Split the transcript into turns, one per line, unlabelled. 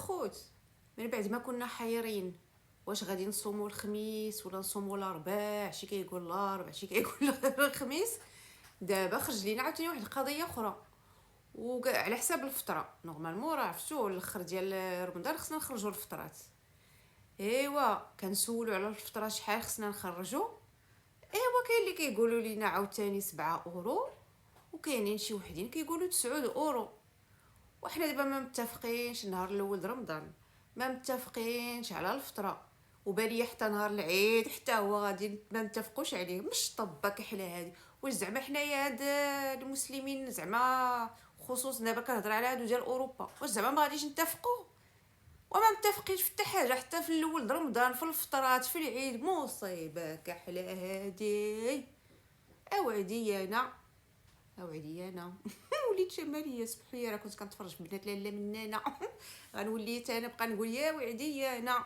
الخوت من بعد ما كنا حيرين واش غادي نصوموا الخميس ولا نصوموا الارباع، شي كيقول الاربع شي كيقول الخميس. دابا خرج لينا عاوتاني واحد القضيه اخرى وكاع على حساب الفطره. نورمالمون راه عرفتو الاخر ديال رمضان خصنا نخرجوا الفطرات. ايوا كنسولوا على الفطره شحال خصنا نخرجوا. ايوا كاين اللي كيقولوا لينا عاوتاني 7 اورو، وكاينين شي وحدين كيقولوا 9 اورو. وحنا دابا ما متفقينش النهار الاول د رمضان، ما متفقينش على الفطره، وبالي حتى نهار العيد حتى هو غادي ما نتفقوش عليه. مش طبه كحله هذه. واش زعما حنايا هاد المسلمين زعما خصوصا دابا كنهضر على هادو ديال اوروبا، واش زعما ما غاديش نتفقوا؟ وما متفقينش في حتى حاجه، حتى في الاول د رمضان، في الفطرات، في العيد. مصيبه كحله هادي. اوعدي انا اوعدي انا وليت شماليه سبحيه. راه كنت كنتفرج في بنات لاله مننا غنولي حتى انا بقى نقول يا وعدي انا.